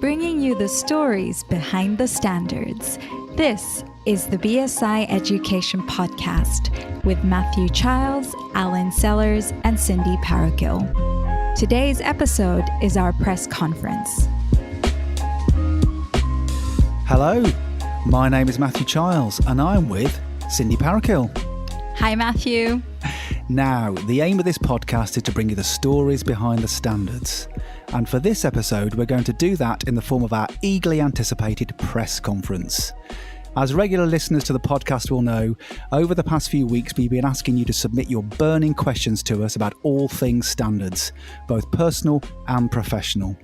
bringing you the stories behind the standards. This is the BSI Education Podcast with Matthew Childs, Alan Sellers, and Cindy Parakill. Today's episode is our press conference. Hello, my name is Matthew Childs and I'm with Cindy Parakill. Hi, Matthew. Now, the aim of this podcast is to bring you the stories behind the standards. And for this episode, we're going to do that in the form of our eagerly anticipated press conference. As regular listeners to the podcast will know, over the past few weeks, we've been asking you to submit your burning questions to us about all things standards, both personal and professional.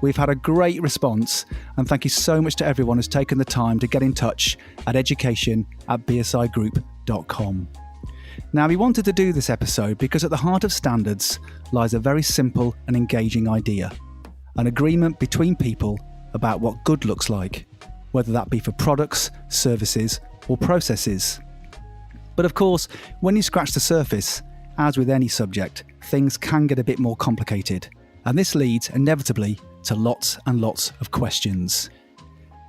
We've had a great response, and thank you so much to everyone who's taken the time to get in touch at education@bsigroup.com. Now, we wanted to do this episode because at the heart of standards lies a very simple and engaging idea, an agreement between people about what good looks like, whether that be for products, services, or processes. But of course, when you scratch the surface, as with any subject, things can get a bit more complicated, and this leads inevitably to lots and lots of questions.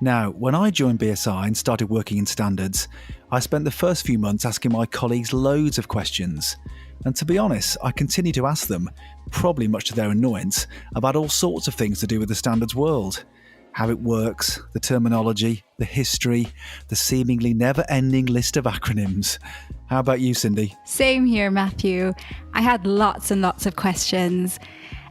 Now, when I joined BSI and started working in standards, I spent the first few months asking my colleagues loads of questions. And to be honest, I continue to ask them, probably much to their annoyance, about all sorts of things to do with the standards world. How it works, the terminology, the history, the seemingly never-ending list of acronyms. How about you, Cindy? Same here, Matthew. I had lots and lots of questions.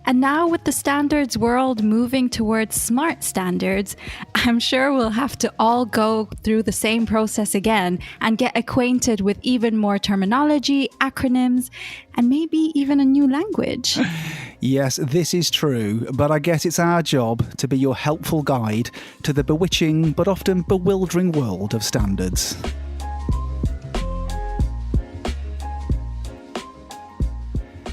And now with the standards world moving towards smart standards, I'm sure we'll have to all go through the same process again and get acquainted with even more terminology, acronyms, and maybe even a new language. Yes, this is true, but I guess it's our job to be your helpful guide to the bewitching but often bewildering world of standards.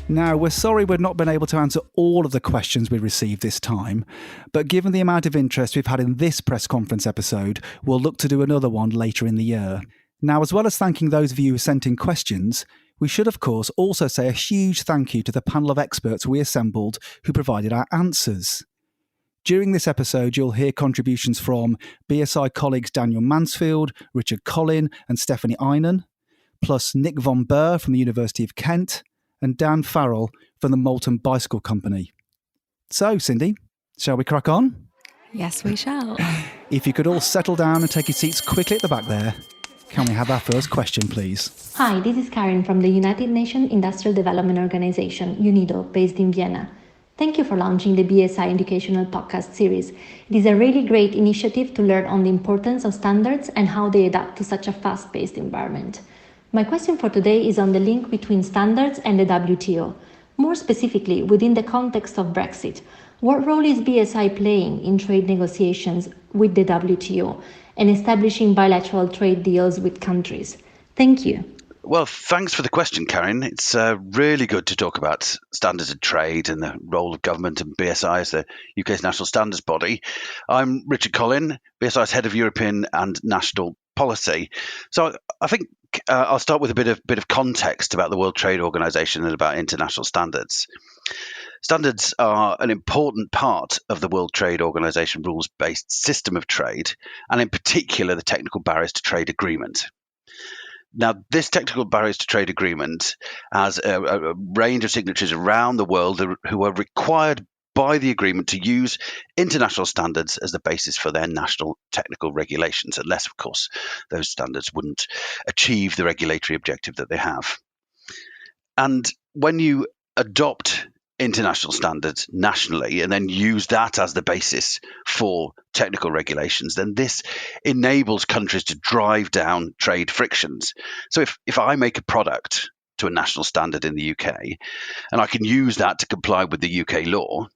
Now, we're sorry we've not been able to answer all of the questions we received this time, but given the amount of interest we've had in this press conference episode, we'll look to do another one later in the year. Now, as well as thanking those of you who sent in questions, we should, of course, also say a huge thank you to the panel of experts we assembled who provided our answers. During this episode, you'll hear contributions from BSI colleagues Daniel Mansfield, Richard Collin and Stephanie Einan, plus Nick von Burr from the University of Kent, and Dan Farrell from the Moulton Bicycle Company. So, Cindy, shall we crack on? Yes, we shall. If you could all settle down and take your seats quickly at the back there, can we have our first question, please? Hi, this is Karen from the United Nations Industrial Development Organization, UNIDO, based in Vienna. Thank you for launching the BSI Educational Podcast series. It is a really great initiative to learn on the importance of standards and how they adapt to such a fast-paced environment. My question for today is on the link between standards and the WTO. More specifically, within the context of Brexit, what role is BSI playing in trade negotiations with the WTO and establishing bilateral trade deals with countries? Thank you. Well, thanks for the question, Karen. It's really good to talk about standards of trade and the role of government and BSI as the UK's national standards body. I'm Richard Collin, BSI's head of European and national policy. So I think I'll start with a bit of context about the World Trade Organization and about international standards. Standards are an important part of the World Trade Organization rules-based system of trade, and in particular the Technical Barriers to Trade Agreement. Now, this Technical Barriers to Trade Agreement has a range of signatories around the world who are required by the agreement to use international standards as the basis for their national technical regulations, unless, of course, those standards wouldn't achieve the regulatory objective that they have. And when you adopt international standards nationally and then use that as the basis for technical regulations, then this enables countries to drive down trade frictions. So if I make a product to a national standard in the UK, and I can use that to comply with the UK law,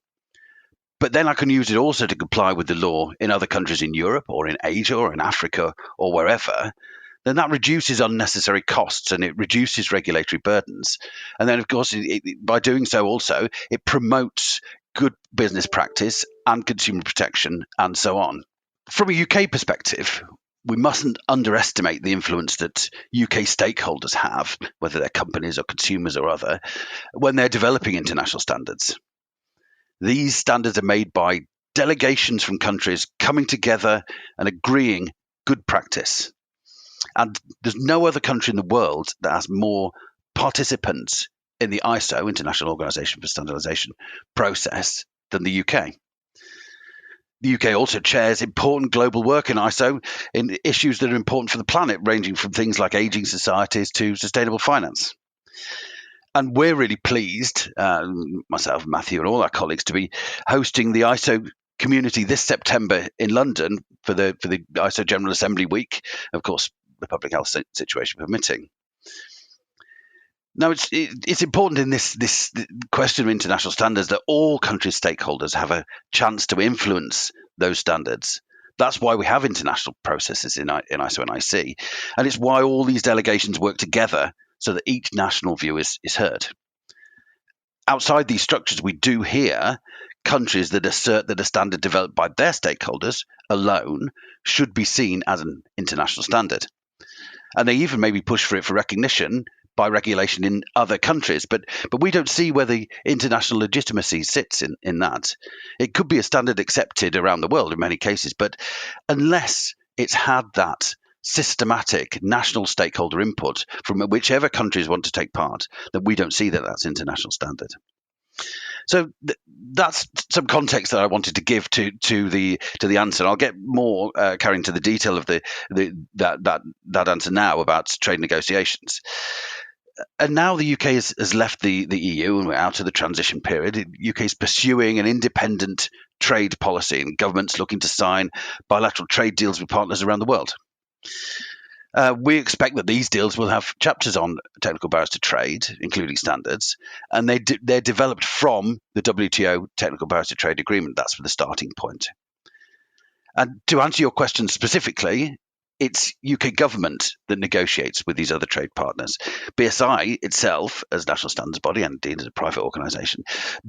but then I can use it also to comply with the law in other countries in Europe or in Asia or in Africa or wherever, then that reduces unnecessary costs and it reduces regulatory burdens. And then, of course, by doing so also, it promotes good business practice and consumer protection and so on. From a UK perspective, we mustn't underestimate the influence that UK stakeholders have, whether they're companies or consumers or other, when they're developing international standards. These standards are made by delegations from countries coming together and agreeing good practice. And there's no other country in the world that has more participants in the ISO, International Organization for Standardization, process than the UK. The UK also chairs important global work in ISO in issues that are important for the planet, ranging from things like aging societies to sustainable finance. And we're really pleased, myself, Matthew, and all our colleagues, to be hosting the ISO community this September in London for the ISO General Assembly Week, of course, the public health situation permitting. Now, it's important in this question of international standards that all country stakeholders have a chance to influence those standards. That's why we have international processes in ISO and IC, and it's why all these delegations work together so that each national view is heard. Outside these structures, we do hear countries that assert that a standard developed by their stakeholders alone should be seen as an international standard. And they even maybe push for it for recognition by regulation in other countries, but we don't see where the international legitimacy sits in that. It could be a standard accepted around the world in many cases, but unless it's had that systematic national stakeholder input from whichever countries want to take part, then we don't see that that's international standard. So that's some context that I wanted to give to the answer. I'll get more carrying to the detail of that answer now about trade negotiations. And now the UK has left the EU and we're out of the transition period. The UK is pursuing an independent trade policy, and governments looking to sign bilateral trade deals with partners around the world. We expect that these deals will have chapters on technical barriers to trade, including standards, and they're developed from the WTO Technical Barriers to Trade Agreement. That's the starting point. And to answer your question specifically, it's UK government that negotiates with these other trade partners. BSI itself, as national standards body and indeed as a private organisation,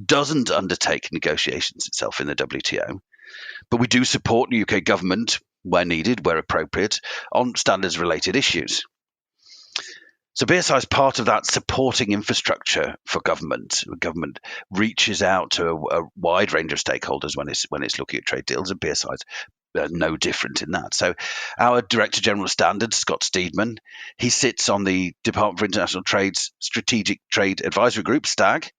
doesn't undertake negotiations itself in the WTO, but we do support the UK government where needed, where appropriate, on standards-related issues. So BSI is part of that supporting infrastructure for government. Government reaches out to a wide range of stakeholders when it's looking at trade deals, and BSI is no different in that. So our Director General of Standards, Scott Steedman, he sits on the Department for International Trade's Strategic Trade Advisory Group, STAG,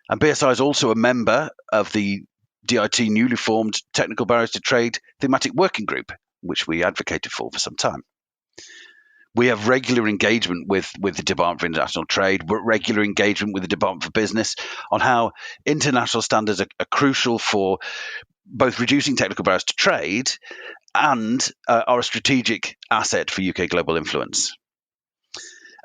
and BSI is also a member of the DIT newly formed Technical Barriers to Trade Thematic Working Group, which we advocated for some time. We have regular engagement with the Department for International Trade, regular engagement with the Department for Business on how international standards are crucial for both reducing technical barriers to trade and are a strategic asset for UK global influence.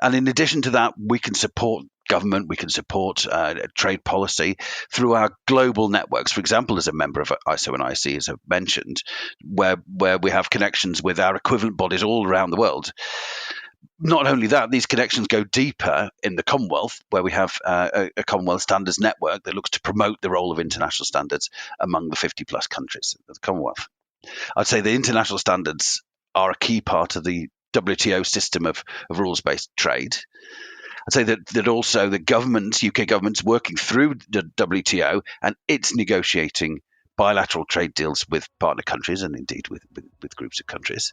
And in addition to that, we can support government, we can support trade policy through our global networks. For example, as a member of ISO and IC, as I've mentioned, where we have connections with our equivalent bodies all around the world. Not only that, these connections go deeper in the Commonwealth, where we have a Commonwealth Standards Network that looks to promote the role of international standards among the 50-plus countries of the Commonwealth. I'd say the international standards are a key part of the WTO system of rules-based trade. I'd say that also the UK government's working through the WTO and it's negotiating bilateral trade deals with partner countries and indeed with groups of countries.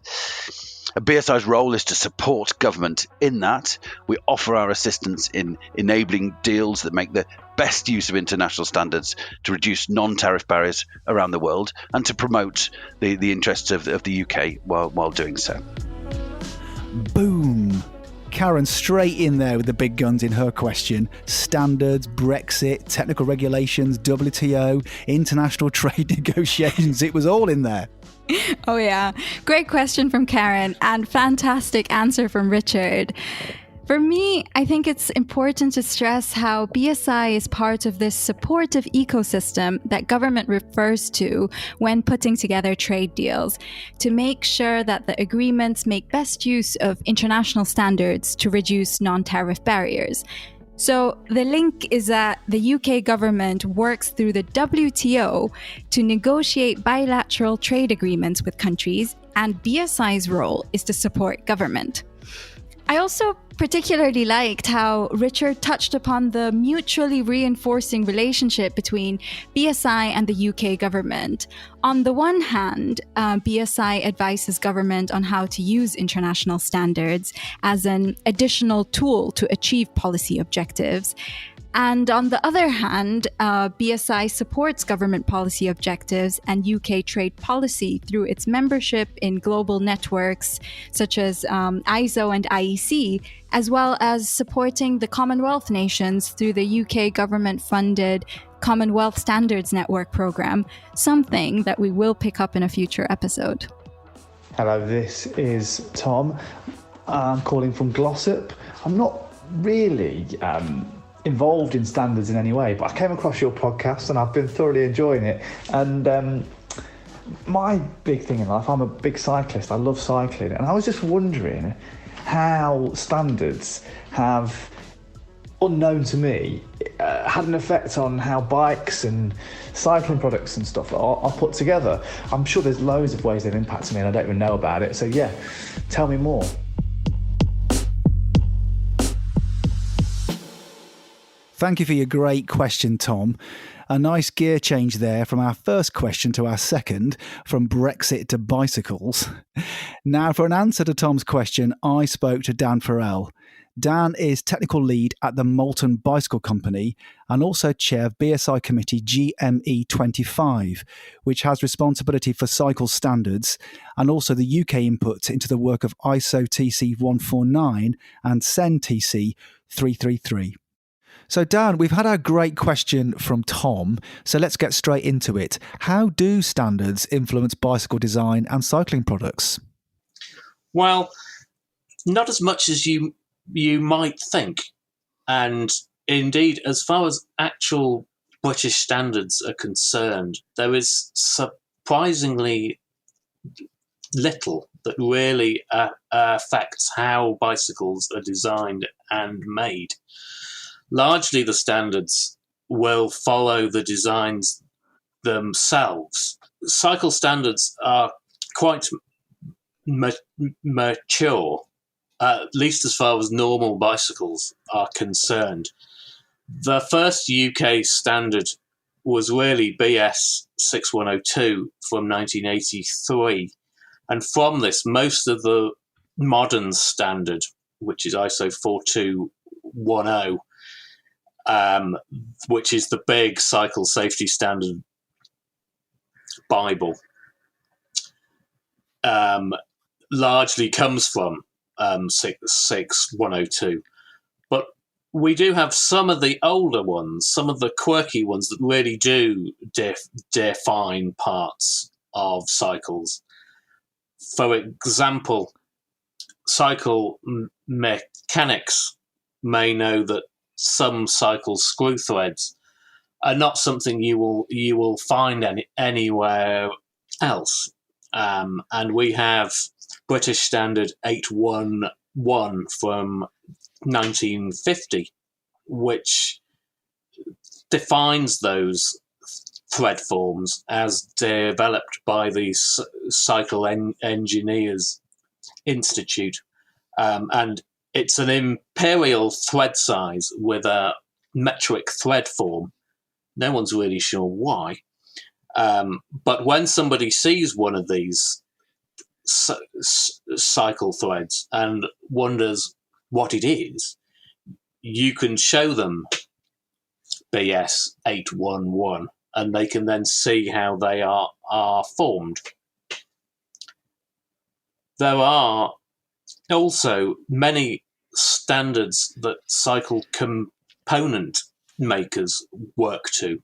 BSI's role is to support government in that. We offer our assistance in enabling deals that make the best use of international standards to reduce non-tariff barriers around the world and to promote the interests of the UK while doing so. Boom. Karen straight in there with the big guns in her question. Standards, Brexit, technical regulations, WTO, international trade negotiations. It was all in there. Oh yeah. Great question from Karen and fantastic answer from Richard. For me, I think it's important to stress how BSI is part of this supportive ecosystem that government refers to when putting together trade deals to make sure that the agreements make best use of international standards to reduce non-tariff barriers. So the link is that the UK government works through the WTO to negotiate bilateral trade agreements with countries, and BSI's role is to support government. I also particularly liked how Richard touched upon the mutually reinforcing relationship between BSI and the UK government. On the one hand, BSI advises government on how to use international standards as an additional tool to achieve policy objectives. And on the other hand, BSI supports government policy objectives and UK trade policy through its membership in global networks such as ISO and IEC, as well as supporting the Commonwealth nations through the UK government-funded Commonwealth Standards Network program, something that we will pick up in a future episode. Hello, this is Tom. I'm calling from Glossop. I'm not really involved in standards in any way, but I came across your podcast and I've been thoroughly enjoying it. And my big thing in life, I'm a big cyclist. I love cycling, and I was just wondering how standards have, unknown to me, had an effect on how bikes and cycling products and stuff are put together. I'm sure there's loads of ways they've impacted me and I don't even know about it. So yeah, tell me more. Thank you for your great question, Tom. A nice gear change there from our first question to our second, from Brexit to bicycles. Now, for an answer to Tom's question, I spoke to Dan Farrell. Dan is technical lead at the Moulton Bicycle Company and also chair of BSI committee GME25, which has responsibility for cycle standards and also the UK input into the work of ISO TC 149 and CEN TC 333. So Dan, we've had our great question from Tom, so let's get straight into it. How do standards influence bicycle design and cycling products? Well, not as much as you might think. And indeed, as far as actual British standards are concerned, there is surprisingly little that really affects how bicycles are designed and made. Largely, the standards will follow the designs themselves. Cycle standards are quite mature, at least as far as normal bicycles are concerned. The first UK standard was really BS 6102 from 1983. And from this, most of the modern standard, which is ISO 4210, which is the big cycle safety standard Bible, largely comes from 6102. But we do have some of the older ones, some of the quirky ones that really do define parts of cycles. For example, cycle mechanics may know that some cycle screw threads are not something you will find anywhere else. And we have British Standard 811 from 1950, which defines those thread forms as developed by the Cycle Engineers Institute. And it's an imperial thread size with a metric thread form. No one's really sure why. But when somebody sees one of these cycle threads and wonders what it is, you can show them BS 811 and they can then see how they are formed. There are also many standards that cycle component makers work to,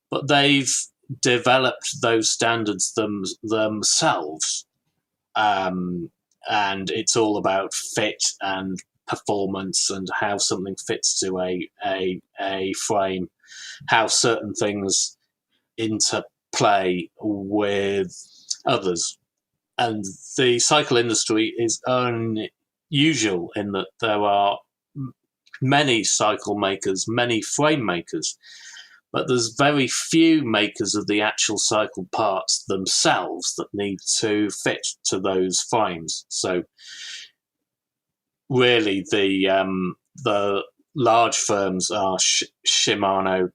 but they've developed those standards themselves. And it's all about fit and performance and how something fits to a frame, how certain things interplay with others. And the cycle industry is unusual in that there are many cycle makers, many frame makers, but there's very few makers of the actual cycle parts themselves that need to fit to those frames. So really the large firms are Shimano,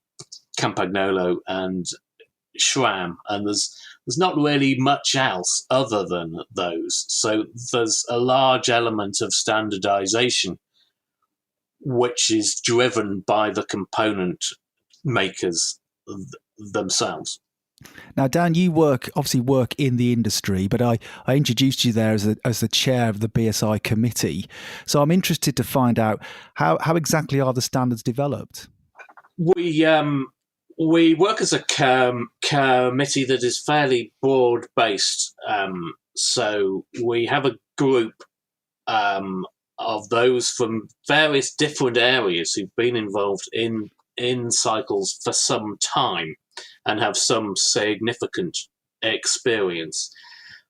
Campagnolo, and SRAM, and there's not really much else other than those. So there's a large element of standardization which is driven by the component makers themselves. Now, Dan, you obviously work in the industry, but I introduced you there as the chair of the BSI committee. So I'm interested to find out how exactly are the standards developed? We work as a committee that is fairly broad-based. So we have a group of those from various different areas who've been involved in cycles for some time and have some significant experience.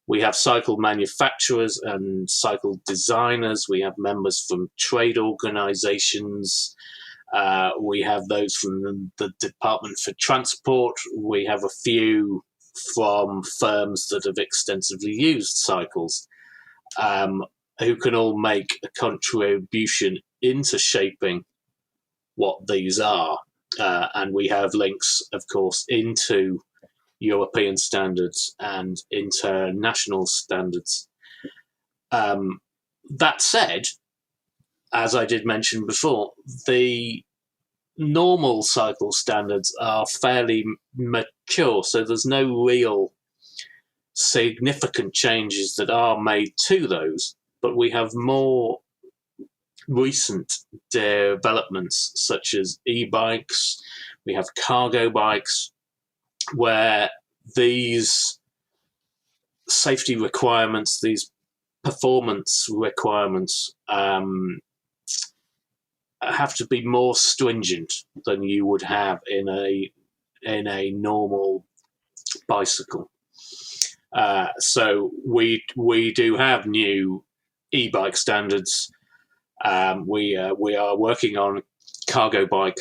We have cycle manufacturers and cycle designers. We have members from trade organizations. We have those from the Department for Transport. We have a few from firms that have extensively used cycles, who can all make a contribution into shaping what these are. And we have links, of course, into European standards and international standards. That said, as I did mention before, the normal cycle standards are fairly mature, so there's no real significant changes that are made to those, but we have more recent developments such as e-bikes, we have cargo bikes, where these safety requirements, these performance requirements have to be more stringent than you would have in a normal bicycle. So we do have new e-bike standards. We are working on cargo bike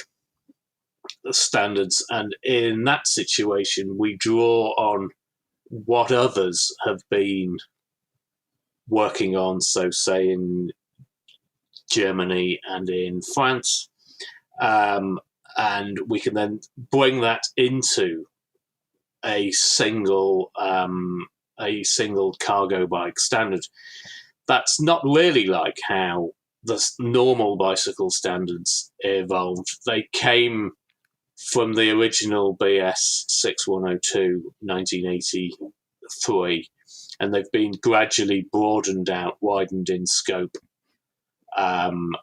standards, and in that situation, we draw on what others have been working on. So, say in Germany and in France, and we can then bring that into a single cargo bike standard. That's not really like how the normal bicycle standards evolved. They came from the original BS 6102 1983, and they've been gradually broadened out, widened in scope, and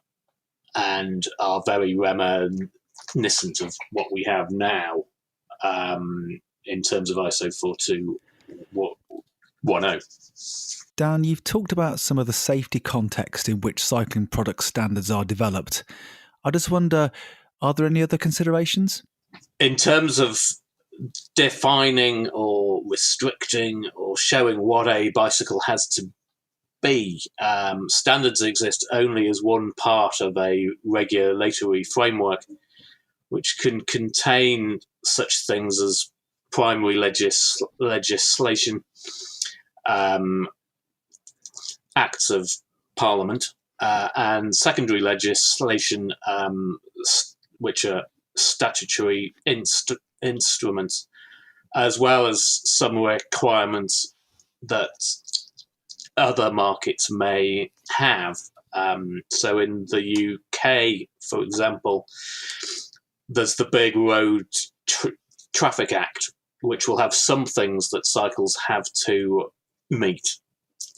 are very reminiscent of what we have now in terms of ISO 42110. Dan, you've talked about some of the safety context in which cycling product standards are developed. I just wonder, are there any other considerations? In terms of defining or restricting or showing what a bicycle has to be, standards exist only as one part of a regulatory framework which can contain such things as primary legislation, acts of parliament, and secondary legislation, which are statutory instruments, as well as some requirements that other markets may have. So in the UK, for example, there's the Big Road Traffic Act, which will have some things that cycles have to meet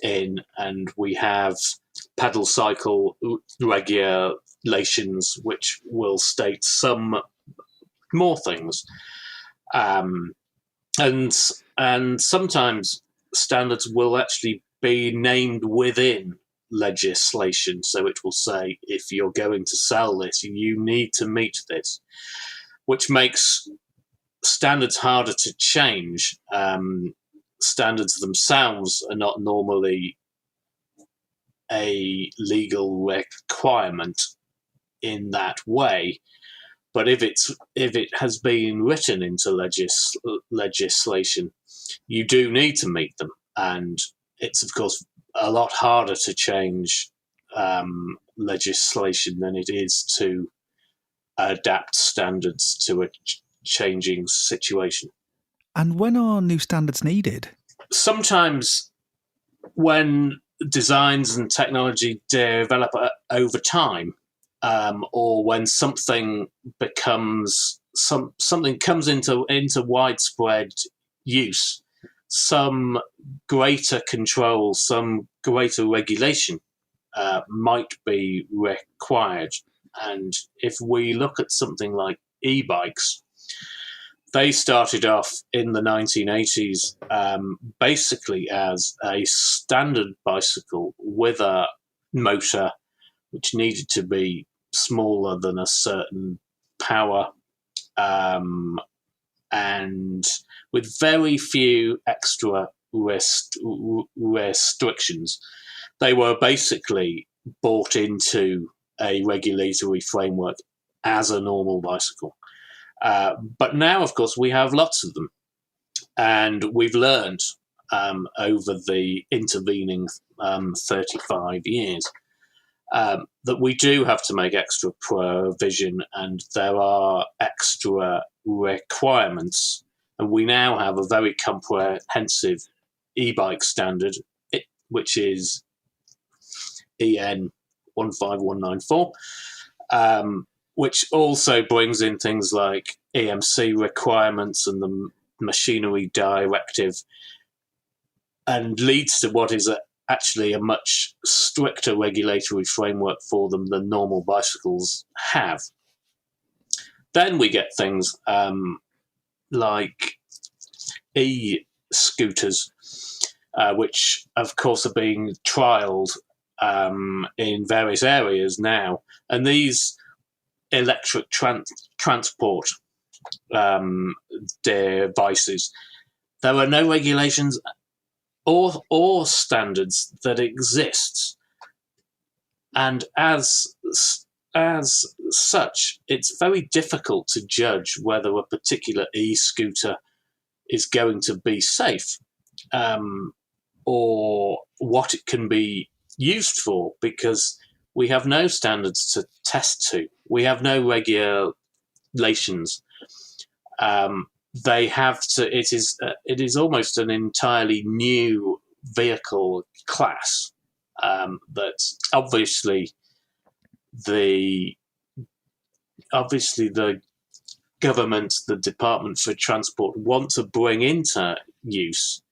in, and we have pedal cycle regulations which will state some more things, and sometimes standards will actually be named within legislation. So it will say, if you're going to sell this, you need to meet this, which makes standards harder to change. Standards themselves are not normally a legal requirement in that way, but if it has been written into legislation, you do need to meet them, and it's of course a lot harder to change legislation than it is to adapt standards to a changing situation. And when are new standards needed? Sometimes when designs and technology develop over time, or when something becomes something comes into widespread use, some greater control, some greater regulation might be required. And if we look at something like e-bikes, they started off in the 1980s basically as a standard bicycle with a motor which needed to be smaller than a certain power, and with very few extra restrictions. They were basically bought into a regulatory framework as a normal bicycle. But now, of course, we have lots of them. And we've learned over the intervening 35 years that we do have to make extra provision, and there are extra requirements. And we now have a very comprehensive e-bike standard, which is EN 15194, which also brings in things like EMC requirements and the machinery directive, and leads to what is actually a much stricter regulatory framework for them than normal bicycles have. Then we get things like e-scooters, which of course are being trialled in various areas now. And these electric transport devices, there are no regulations or standards that exist, and as such, it's very difficult to judge whether a particular e-scooter is going to be safe, or what it can be used for, because we have no standards to test to. We have no regulations. They have to. It is almost an entirely new vehicle class that obviously the government, the Department for Transport, want to bring into use,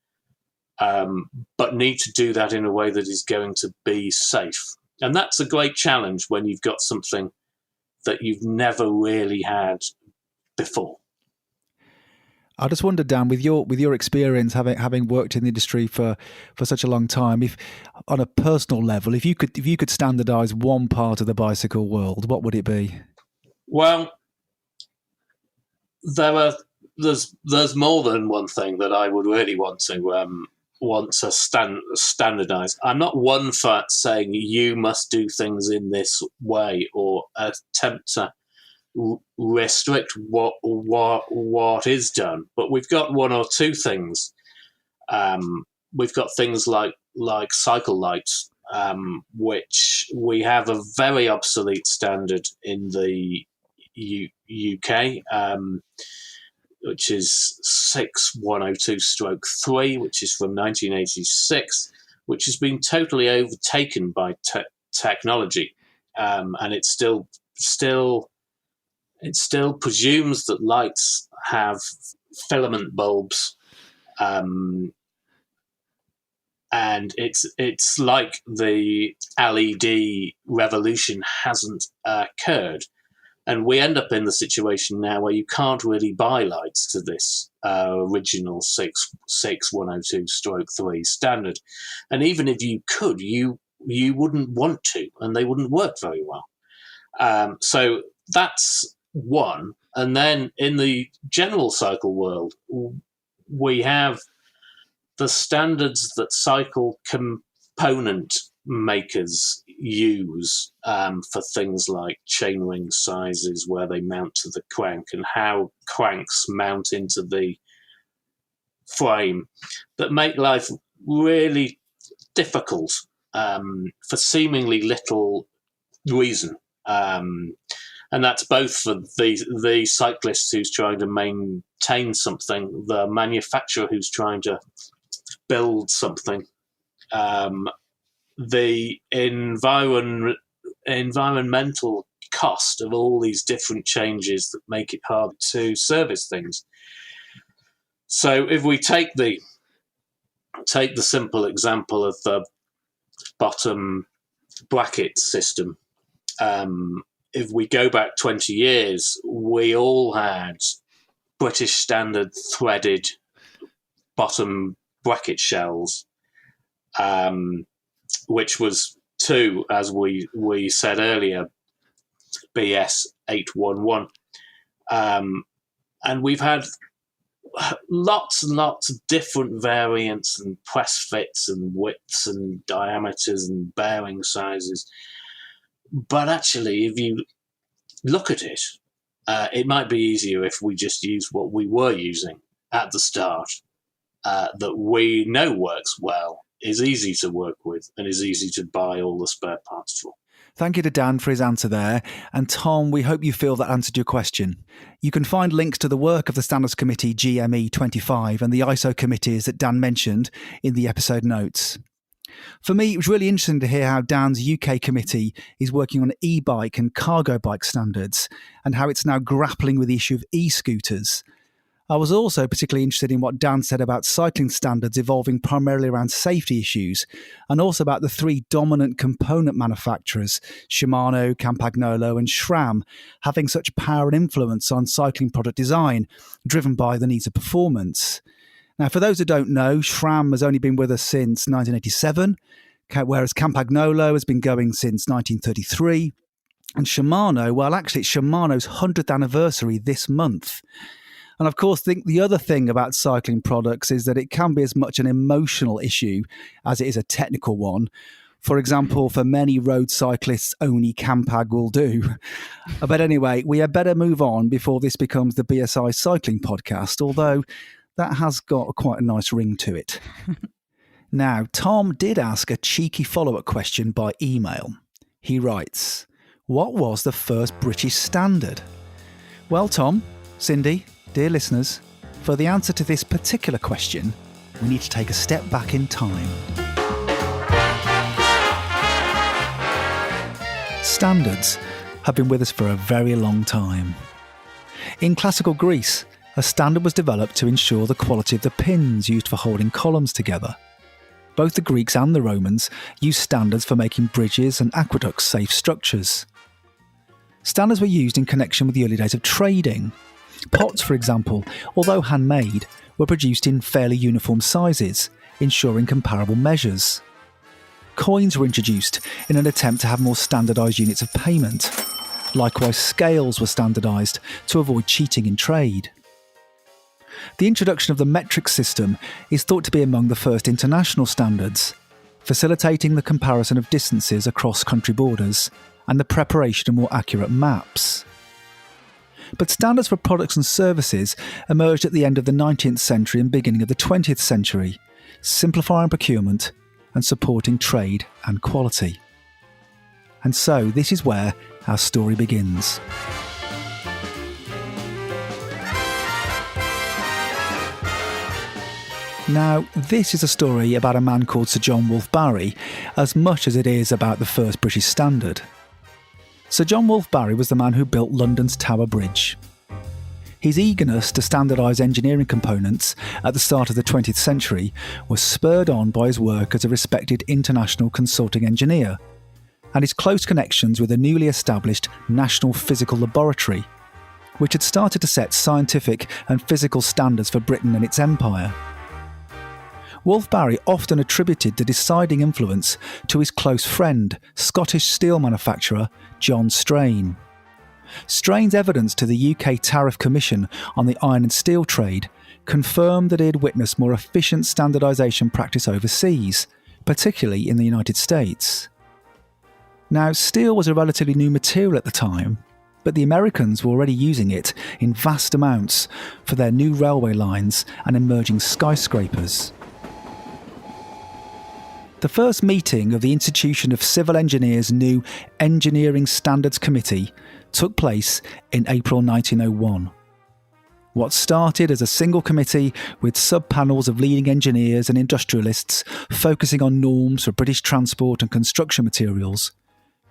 but need to do that in a way that is going to be safe. And that's a great challenge when you've got something that you've never really had before. I just wondered, Dan, with your experience, having worked in the industry for such a long time, if on a personal level, if you could standardise one part of the bicycle world, what would it be? Well, there's more than one thing that I would really want to standardise. I'm not one for saying you must do things in this way or attempt to restrict what is done, but we've got one or two things. We've got things like cycle lights, which we have a very obsolete standard in the UK, which is 6102/3, which is from 1986, which has been totally overtaken by technology, and it still presumes that lights have filament bulbs, and it's like the LED revolution hasn't occurred, and we end up in the situation now where you can't really buy lights to this original 6102/3 standard, and even if you could, you wouldn't want to, and they wouldn't work very well. So that's one. And then in the general cycle world, we have the standards that cycle component makers use for things like chainring sizes, where they mount to the crank, and how cranks mount into the frame, that make life really difficult for seemingly little reason. And that's both for the cyclist who's trying to maintain something, the manufacturer who's trying to build something, the environmental cost of all these different changes that make it hard to service things. So if we take the simple example of the bottom bracket system, if we go back 20 years, we all had British standard threaded bottom bracket shells, which was to, as we said earlier, BS 811. And we've had lots and lots of different variants and press fits and widths and diameters and bearing sizes. But actually, if you look at it, it might be easier if we just use what we were using at the start, that we know works well, is easy to work with, and is easy to buy all the spare parts for. Thank you to Dan for his answer there. And Tom, we hope you feel that answered your question. You can find links to the work of the Standards Committee GME 25 and the ISO committees that Dan mentioned in the episode notes. For me, it was really interesting to hear how Dan's UK committee is working on e-bike and cargo bike standards and how it's now grappling with the issue of e-scooters. I was also particularly interested in what Dan said about cycling standards evolving primarily around safety issues, and also about the three dominant component manufacturers, Shimano, Campagnolo and SRAM, having such power and influence on cycling product design, driven by the needs of performance. Now, for those who don't know, SRAM has only been with us since 1987, whereas Campagnolo has been going since 1933, and Shimano, well, actually it's Shimano's 100th anniversary this month. And of course, the other thing about cycling products is that it can be as much an emotional issue as it is a technical one. For example, for many road cyclists, only Campag will do. But anyway, we had better move on before this becomes the BSI cycling podcast, although that has got quite a nice ring to it. Now, Tom did ask a cheeky follow-up question by email. He writes, what was the first British standard? Well, Tom, Cindy, dear listeners, for the answer to this particular question, we need to take a step back in time. Standards have been with us for a very long time. In classical Greece, a standard was developed to ensure the quality of the pins used for holding columns together. Both the Greeks and the Romans used standards for making bridges and aqueducts safe structures. Standards were used in connection with the early days of trading. Pots, for example, although handmade, were produced in fairly uniform sizes, ensuring comparable measures. Coins were introduced in an attempt to have more standardised units of payment. Likewise, scales were standardised to avoid cheating in trade. The introduction of the metric system is thought to be among the first international standards, facilitating the comparison of distances across country borders and the preparation of more accurate maps. But standards for products and services emerged at the end of the 19th century and beginning of the 20th century, simplifying procurement and supporting trade and quality. And so this is where our story begins. Now, this is a story about a man called Sir John Wolfe Barry, as much as it is about the first British standard. Sir John Wolfe Barry was the man who built London's Tower Bridge. His eagerness to standardise engineering components at the start of the 20th century was spurred on by his work as a respected international consulting engineer, and his close connections with the newly established National Physical Laboratory, which had started to set scientific and physical standards for Britain and its empire. Wolfe Barry often attributed the deciding influence to his close friend, Scottish steel manufacturer John Strain. Strain's evidence to the UK Tariff Commission on the iron and steel trade confirmed that he had witnessed more efficient standardisation practice overseas, particularly in the United States. Now, steel was a relatively new material at the time, but the Americans were already using it in vast amounts for their new railway lines and emerging skyscrapers. The first meeting of the Institution of Civil Engineers' new Engineering Standards Committee took place in April 1901. What started as a single committee with sub-panels of leading engineers and industrialists focusing on norms for British transport and construction materials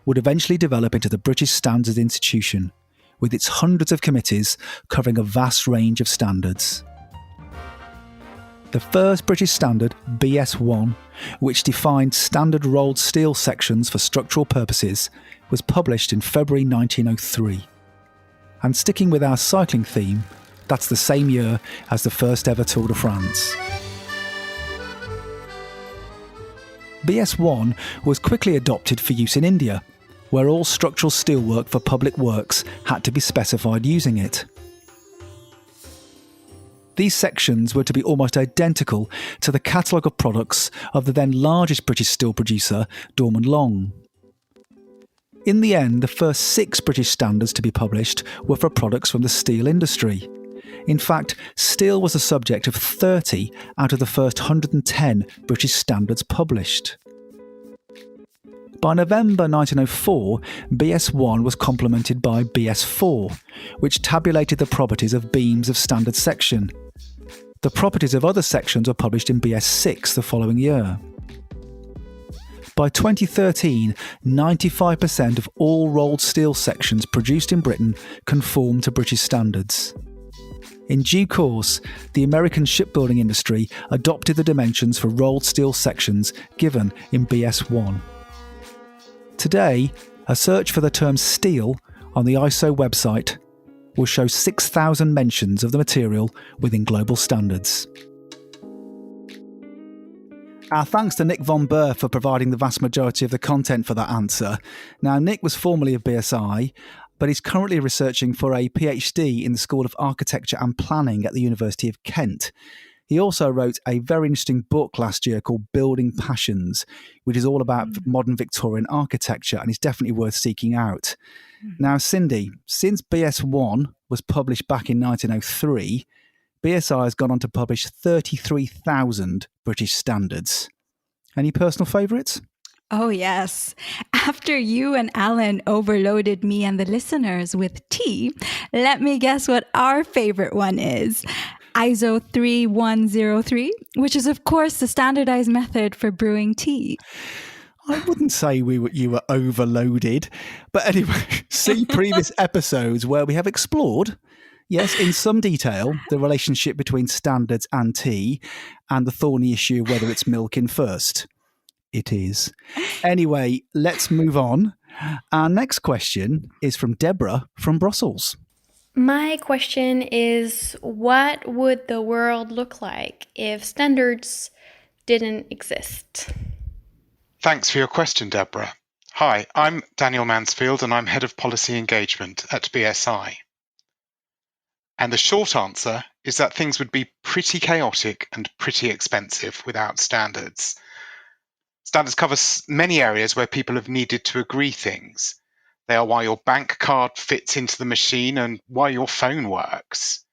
would eventually develop into the British Standards Institution, with its hundreds of committees covering a vast range of standards. The first British standard, BS1, which defined standard rolled steel sections for structural purposes, was published in February 1903. And sticking with our cycling theme, that's the same year as the first ever Tour de France. BS1 was quickly adopted for use in India, where all structural steelwork for public works had to be specified using it. These sections were to be almost identical to the catalogue of products of the then largest British steel producer, Dorman Long. In the end, the first 6 British standards to be published were for products from the steel industry. In fact, steel was the subject of 30 out of the first 110 British standards published. By November 1904, BS1 was complemented by BS4, which tabulated the properties of beams of standard section. The properties of other sections were published in BS6 the following year. By 2013, 95% of all rolled steel sections produced in Britain conform to British standards. In due course, the American shipbuilding industry adopted the dimensions for rolled steel sections given in BS1. Today, a search for the term steel on the ISO website will show 6,000 mentions of the material within global standards. Our thanks to Nick von Burr for providing the vast majority of the content for that answer. Now, Nick was formerly of BSI, but he's currently researching for a PhD in the School of Architecture and Planning at the University of Kent. He also wrote a very interesting book last year called Building Passions, which is all about modern Victorian architecture and is definitely worth seeking out. Now, Cindy, since BS1 was published back in 1903, BSI has gone on to publish 33,000 British standards. Any personal favourites? Oh, yes. After you and Alan overloaded me and the listeners with tea, let me guess what our favourite one is. ISO 3103, which is, of course, the standardized method for brewing tea. I wouldn't say you were overloaded. But anyway, see previous episodes where we have explored, yes, in some detail, the relationship between standards and tea and the thorny issue of whether it's milk in first. It is. Anyway, let's move on. Our next question is from Deborah from Brussels. My question is, what would the world look like if standards didn't exist? Thanks for your question, Deborah. Hi, I'm Daniel Mansfield and I'm Head of Policy Engagement at BSI. And the short answer is that things would be pretty chaotic and pretty expensive without standards. Standards cover many areas where people have needed to agree things. They are why your bank card fits into the machine and why your phone works.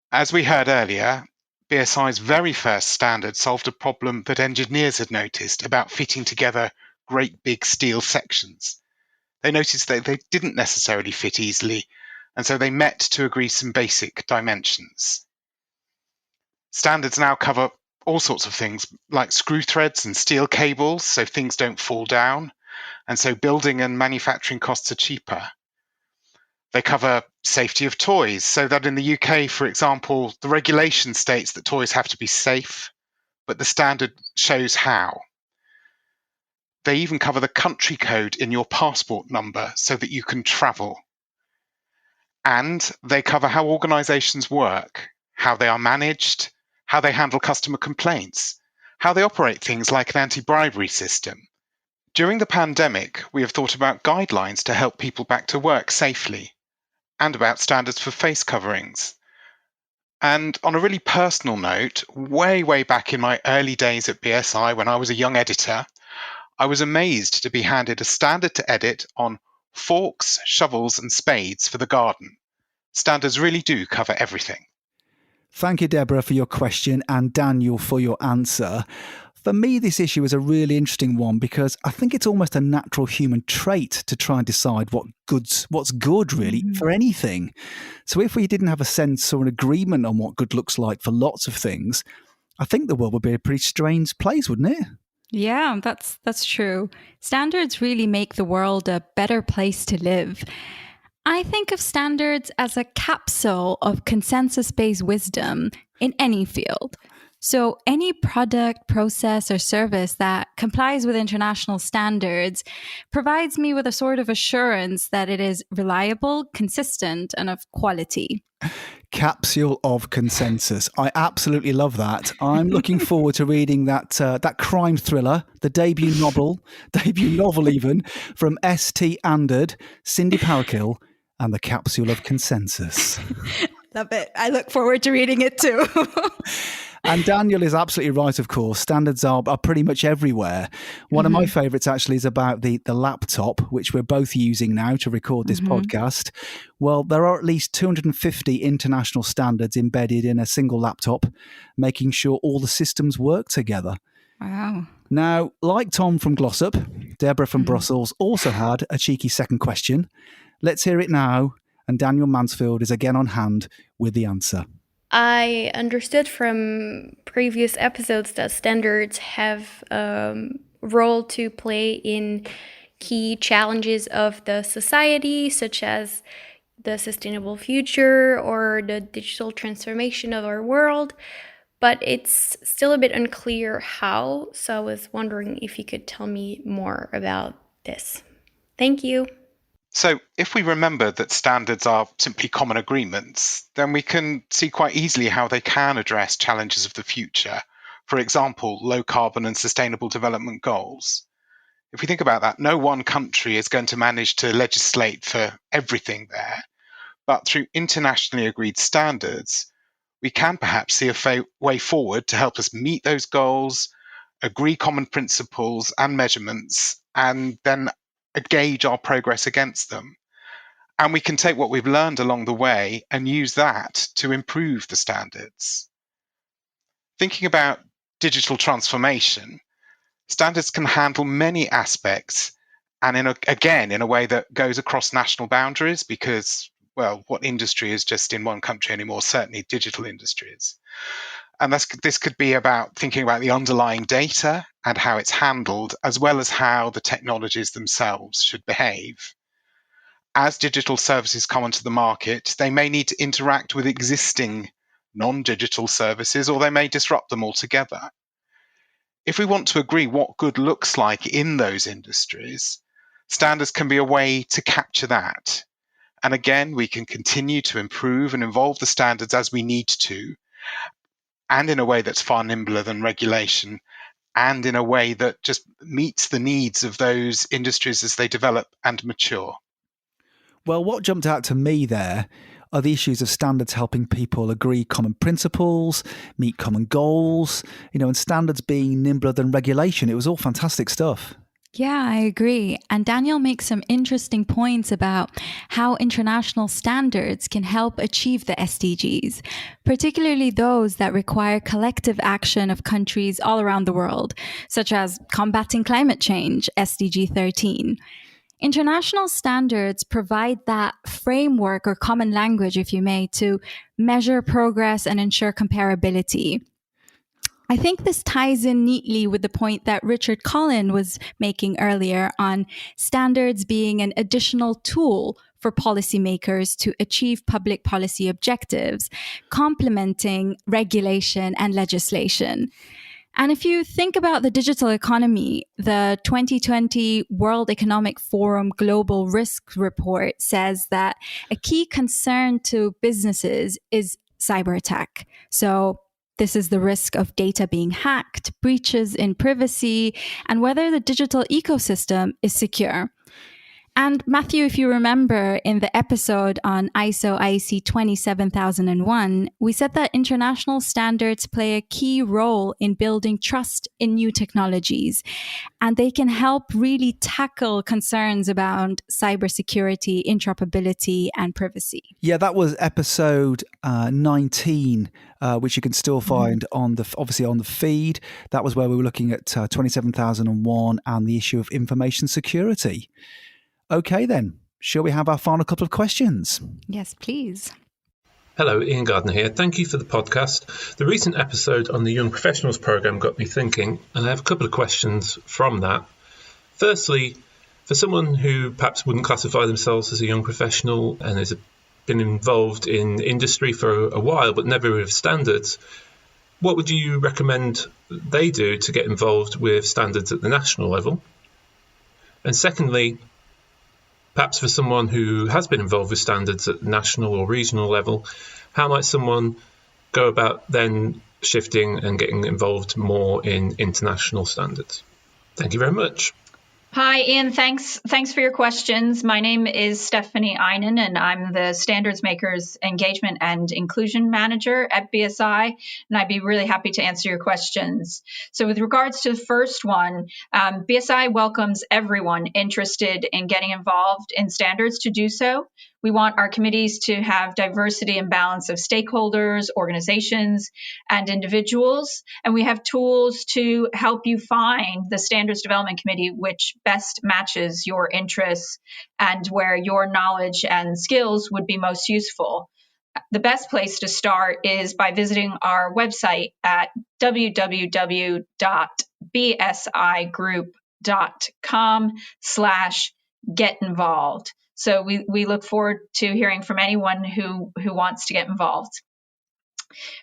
As we heard earlier, BSI's very first standard solved a problem that engineers had noticed about fitting together great big steel sections. They noticed that they didn't necessarily fit easily, and so they met to agree some basic dimensions. Standards now cover all sorts of things like screw threads and steel cables so things don't fall down, and so building and manufacturing costs are cheaper. They cover safety of toys, so that in the UK, for example, the regulation states that toys have to be safe, but the standard shows how. They even cover the country code in your passport number so that you can travel. And they cover how organisations work, how they are managed, how they handle customer complaints, how they operate things like an anti-bribery system. During the pandemic, we have thought about guidelines to help people back to work safely, and about standards for face coverings. And on a really personal note, way back in my early days at BSI when I was a young editor, I was amazed to be handed a standard to edit on forks, shovels and spades for the garden. Standards really do cover everything. Thank you, Deborah, for your question and Daniel for your answer. For me, this issue is a really interesting one because I think it's almost a natural human trait to try and decide what's good, really, for anything. So if we didn't have a sense or an agreement on what good looks like for lots of things, I think the world would be a pretty strange place, wouldn't it? Yeah, that's true. Standards really make the world a better place to live. I think of standards as a capsule of consensus-based wisdom in any field. So any product, process, or service that complies with international standards provides me with a sort of assurance that it is reliable, consistent, and of quality. Capsule of consensus. I absolutely love that. I'm looking forward to reading that crime thriller, the debut novel even, from S.T. Andard, Cindy Parakill, and the Capsule of Consensus. Love it. I look forward to reading it too. And Daniel is absolutely right, of course. Standards are pretty much everywhere. One of my favourites actually is about the laptop, which we're both using now to record this podcast. Well, there are at least 250 international standards embedded in a single laptop, making sure all the systems work together. Wow. Now, like Tom from Glossop, Deborah from Brussels also had a cheeky second question. Let's hear it now. And Daniel Mansfield is again on hand with the answer. I understood from previous episodes that standards have a role to play in key challenges of the society, such as the sustainable future or the digital transformation of our world. But it's still a bit unclear how, so I was wondering if you could tell me more about this. Thank you. So if we remember that standards are simply common agreements, then we can see quite easily how they can address challenges of the future. For example, low carbon and sustainable development goals. If we think about that, no one country is going to manage to legislate for everything there. But through internationally agreed standards, we can perhaps see a way forward to help us meet those goals, agree common principles and measurements, and then gauge our progress against them. And we can take what we've learned along the way and use that to improve the standards. Thinking about digital transformation, standards can handle many aspects, and in a way that goes across national boundaries, because, well, what industry is just in one country anymore? Certainly digital industries. And this could be about thinking about the underlying data and how it's handled, as well as how the technologies themselves should behave. As digital services come onto the market, they may need to interact with existing non-digital services, or they may disrupt them altogether. If we want to agree what good looks like in those industries, standards can be a way to capture that. And again, we can continue to improve and evolve the standards as we need to, and in a way that's far nimbler than regulation, and in a way that just meets the needs of those industries as they develop and mature. Well, what jumped out to me there are the issues of standards helping people agree common principles, meet common goals, and standards being nimbler than regulation. It was all fantastic stuff. Yeah, I agree. And Daniel makes some interesting points about how international standards can help achieve the SDGs, particularly those that require collective action of countries all around the world, such as combating climate change, SDG 13. International standards provide that framework or common language, if you may, to measure progress and ensure comparability. I think this ties in neatly with the point that Richard Collin was making earlier on standards being an additional tool for policymakers to achieve public policy objectives, complementing regulation and legislation. And if you think about the digital economy, the 2020 World Economic Forum Global Risk Report says that a key concern to businesses is cyber attack. So this is the risk of data being hacked, breaches in privacy, and whether the digital ecosystem is secure. And Matthew, if you remember in the episode on ISO IEC 27001, we said that international standards play a key role in building trust in new technologies, and they can help really tackle concerns about cybersecurity, interoperability, and privacy. Yeah, that was episode 19, which you can still find on obviously on the feed. That was where we were looking at 27001 and the issue of information security. Okay, then, shall we have our final couple of questions? Yes, please. Hello, Ian Gardner here. Thank you for the podcast. The recent episode on the Young Professionals Programme got me thinking, and I have a couple of questions from that. Firstly, for someone who perhaps wouldn't classify themselves as a young professional and has been involved in industry for a while but never with standards, what would you recommend they do to get involved with standards at the national level? And secondly, perhaps for someone who has been involved with standards at national or regional level, how might someone go about then shifting and getting involved more in international standards? Thank you very much. Hi, Ian. Thanks for your questions. My name is Stephanie Einen, and I'm the Standards Makers Engagement and Inclusion Manager at BSI, and I'd be really happy to answer your questions. So with regards to the first one, BSI welcomes everyone interested in getting involved in standards to do so. We want our committees to have diversity and balance of stakeholders, organizations, and individuals. And we have tools to help you find the Standards Development Committee which best matches your interests and where your knowledge and skills would be most useful. The best place to start is by visiting our website at www.bsigroup.com/get-involved. So we look forward to hearing from anyone who wants to get involved.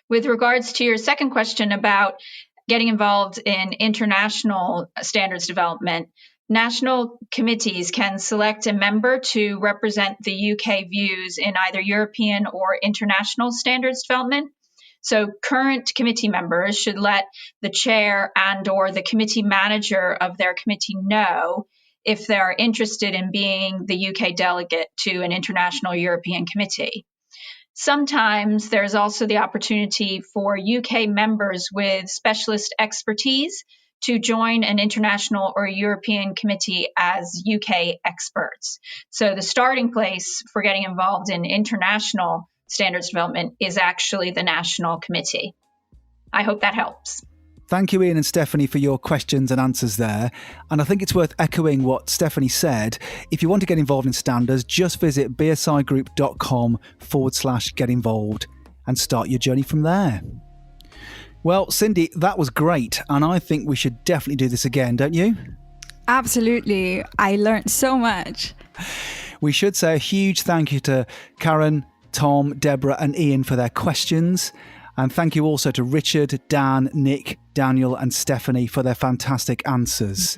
With regards to your second question about getting involved in international standards development, national committees can select a member to represent the UK views in either European or international standards development. So current committee members should let the chair and/or the committee manager of their committee know if they are interested in being the UK delegate to an international European committee. Sometimes there's also the opportunity for UK members with specialist expertise to join an international or European committee as UK experts. So the starting place for getting involved in international standards development is actually the national committee. I hope that helps. Thank you, Ian and Stephanie, for your questions and answers there. And I think it's worth echoing what Stephanie said. If you want to get involved in standards, just visit bsigroup.com/get involved and start your journey from there. Well, Cindy, that was great. And I think we should definitely do this again, don't you? Absolutely. I learned so much. We should say a huge thank you to Karen, Tom, Deborah and Ian for their questions. And thank you also to Richard, Dan, Nick, Daniel and Stephanie for their fantastic answers.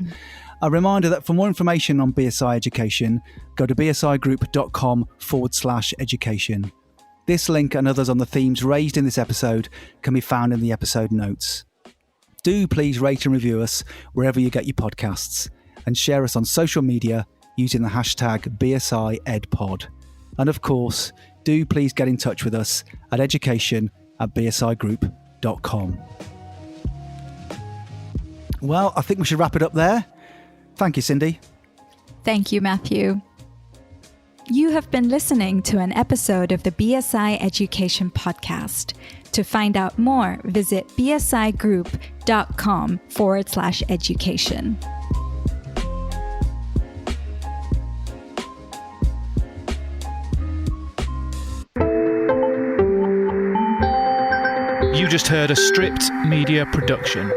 A reminder that for more information on BSI education, go to bsigroup.com/education. This link and others on the themes raised in this episode can be found in the episode notes. Do please rate and review us wherever you get your podcasts and share us on social media using the hashtag BSIEdPod. And of course, do please get in touch with us at education@bsigroup.com. Well, I think we should wrap it up there. Thank you, Cindy. Thank you, Matthew. You have been listening to an episode of the BSI Education Podcast. To find out more, visit bsigroup.com/education. You just heard a Stripped Media production.